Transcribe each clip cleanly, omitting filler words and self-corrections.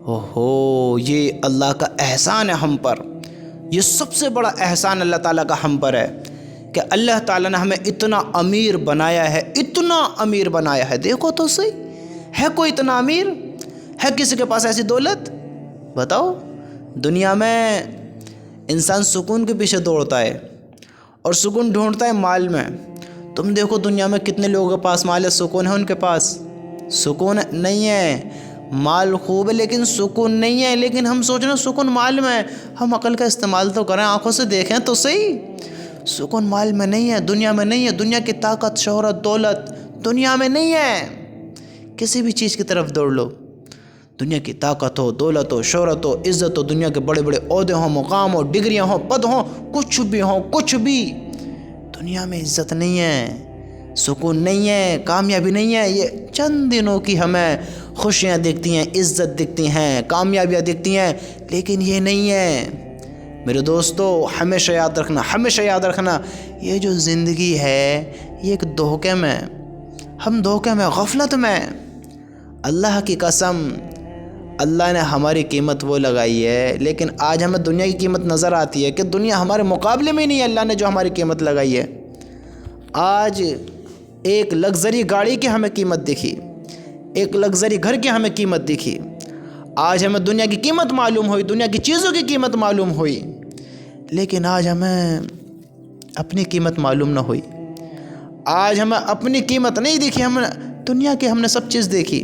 اوہو، یہ اللہ کا احسان ہے ہم پر، یہ سب سے بڑا احسان اللہ تعالیٰ کا ہم پر ہے کہ اللہ تعالیٰ نے ہمیں اتنا امیر بنایا ہے، اتنا امیر بنایا ہے۔ دیکھو تو صحیح، ہے کوئی اتنا امیر؟ ہے کسی کے پاس ایسی دولت؟ بتاؤ۔ دنیا میں انسان سکون کے پیچھے دوڑتا ہے اور سکون ڈھونڈتا ہے مال میں۔ تم دیکھو دنیا میں کتنے لوگوں کے پاس مال ہے، سکون ہے ان کے پاس؟ سکون نہیں ہے۔ مال خوب ہے لیکن سکون نہیں ہے۔ لیکن ہم سوچ رہے ہیں سکون مال میں ہے۔ ہم عقل کا استعمال تو کریں، آنکھوں سے دیکھیں تو صحیح۔ سکون مال میں نہیں ہے، دنیا میں نہیں ہے۔ دنیا کی طاقت، شہرت، دولت دنیا میں نہیں ہے۔ کسی بھی چیز کی طرف دوڑ لو، دنیا کی طاقت ہو، دولت ہو، شہرت ہو، عزت ہو، دنیا کے بڑے بڑے عہدے ہوں، مقام ہو، ڈگریاں ہوں، پد ہوں، کچھ بھی ہوں، کچھ بھی، دنیا میں عزت نہیں ہے، سکون نہیں ہے، کامیابی نہیں ہے۔ یہ چند دنوں کی ہمیں خوشیاں دکھتی ہیں، عزت دکھتی ہیں، کامیابیاں دکھتی ہیں، لیکن یہ نہیں ہے۔ میرے دوستو، ہمیشہ یاد رکھنا، ہمیشہ یاد رکھنا، یہ جو زندگی ہے یہ ایک دھوکے میں، ہم دھوکے میں، غفلت میں۔ اللہ کی قسم، اللہ نے ہماری قیمت وہ لگائی ہے، لیکن آج ہمیں دنیا کی قیمت نظر آتی ہے کہ دنیا ہمارے مقابلے میں نہیں ہے۔ اللہ نے جو ہماری قیمت لگائی ہے، آج ایک لگژری گاڑی کی ہمیں قیمت دکھی، ایک لگژری گھر کی ہمیں قیمت دکھی۔ آج ہمیں دنیا کی قیمت معلوم ہوئی، دنیا کی چیزوں کی قیمت معلوم ہوئی، لیکن آج ہمیں اپنی قیمت معلوم نہ ہوئی۔ آج ہمیں اپنی قیمت نہیں دیکھی، ہم دنیا کی ہم نے سب چیز دیکھی،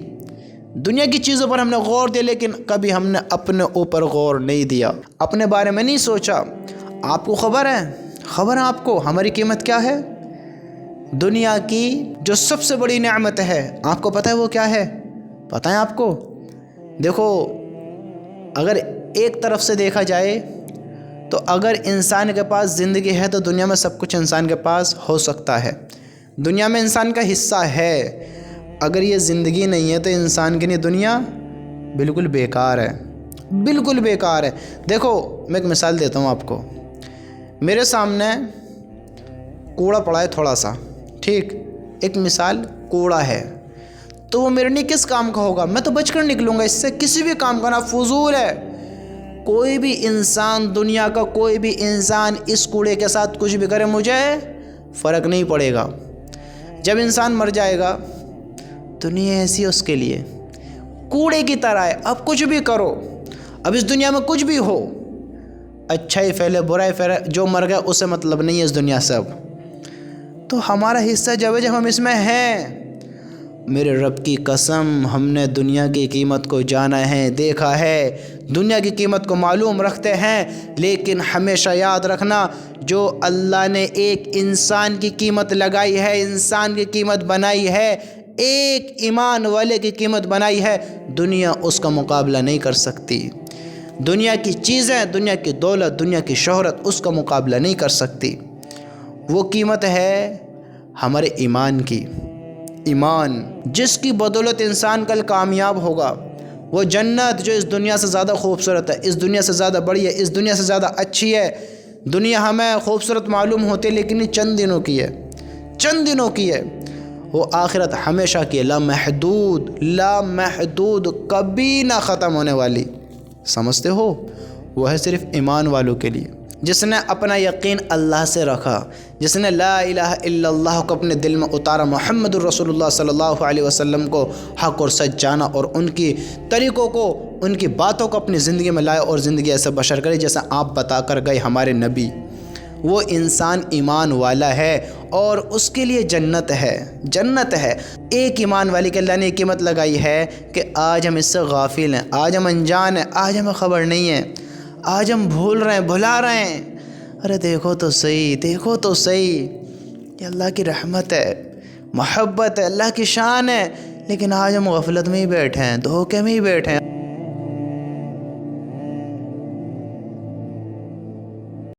دنیا کی چیزوں پر ہم نے غور دیا، لیکن کبھی ہم نے اپنے اوپر غور نہیں دیا، اپنے بارے میں نہیں سوچا۔ آپ کو خبر ہے آپ کو ہماری قیمت کیا ہے؟ دنیا کی جو سب سے بڑی نعمت ہے، آپ کو پتہ ہے وہ کیا ہے؟ پتہ ہے آپ کو؟ دیکھو، اگر ایک طرف سے دیکھا جائے تو اگر انسان کے پاس زندگی ہے تو دنیا میں سب کچھ انسان کے پاس ہو سکتا ہے، دنیا میں انسان کا حصہ ہے۔ اگر یہ زندگی نہیں ہے تو انسان کے لیے دنیا بالکل بیکار ہے، بالکل بیکار ہے۔ دیکھو، میں ایک مثال دیتا ہوں آپ کو۔ میرے سامنے کوڑا پڑا ہے تھوڑا سا، ٹھیک، ایک مثال، کوڑا ہے، تو وہ میرے لیے کس کام کا ہوگا؟ میں تو بچ کر نکلوں گا اس سے، کسی بھی کام کا نہ، فضول ہے۔ کوئی بھی انسان، دنیا کا کوئی بھی انسان اس کوڑے کے ساتھ کچھ بھی کرے، مجھے فرق نہیں پڑے گا۔ جب انسان مر جائے گا، دنیا ایسی ہے اس کے لیے، کوڑے کی طرح ہے۔ اب کچھ بھی کرو، اب اس دنیا میں کچھ بھی ہو، اچھائی پھیلے، برائی پھیلے، جو مر گیا اسے مطلب نہیں ہے اس دنیا سے اب۔ تو ہمارا حصہ جب ہم اس میں ہیں، میرے رب کی قسم، ہم نے دنیا کی قیمت کو جانا ہے، دیکھا ہے، دنیا کی قیمت کو معلوم رکھتے ہیں، لیکن ہمیشہ یاد رکھنا، جو اللہ نے ایک انسان کی قیمت لگائی ہے، انسان کی قیمت بنائی ہے، ایک ایمان والے کی قیمت بنائی ہے، دنیا اس کا مقابلہ نہیں کر سکتی۔ دنیا کی چیزیں، دنیا کی دولت، دنیا کی شہرت اس کا مقابلہ نہیں کر سکتی۔ وہ قیمت ہے ہمارے ایمان کی، ایمان جس کی بدولت انسان کل کامیاب ہوگا۔ وہ جنت جو اس دنیا سے زیادہ خوبصورت ہے، اس دنیا سے زیادہ بڑی ہے، اس دنیا سے زیادہ اچھی ہے۔ دنیا ہمیں خوبصورت معلوم ہوتی ہے لیکن یہ چند دنوں کی ہے، چند دنوں کی ہے۔ وہ آخرت ہمیشہ کی ہے، لامحدود، لامحدود، کبھی نہ ختم ہونے والی۔ سمجھتے ہو؟ وہ ہے صرف ایمان والوں کے لیے، جس نے اپنا یقین اللہ سے رکھا، جس نے لا الہ الا اللہ کو اپنے دل میں اتارا، محمد الرسول اللہ صلی اللہ علیہ وسلم کو حق اور سچ جانا، اور ان کی طریقوں کو، ان کی باتوں کو اپنی زندگی میں لائے، اور زندگی ایسے بشر کرے جیسا آپ بتا کر گئے ہمارے نبی۔ وہ انسان ایمان والا ہے اور اس کے لیے جنت ہے، جنت ہے۔ ایک ایمان والی کے اللہ نے ایک قیمت لگائی ہے کہ آج ہم اس سے غافل ہیں، آج ہم انجان ہیں، آج ہمیں خبر نہیں ہے، آج ہم بھول رہے ہیں، بھلا رہے ہیں۔ ارے دیکھو تو صحیح، دیکھو تو صحیح، یہ اللہ کی رحمت ہے، محبت ہے، اللہ کی شان ہے، لیکن آج ہم غفلت میں ہی بیٹھے ہیں، دھوکے میں ہی بیٹھے ہیں۔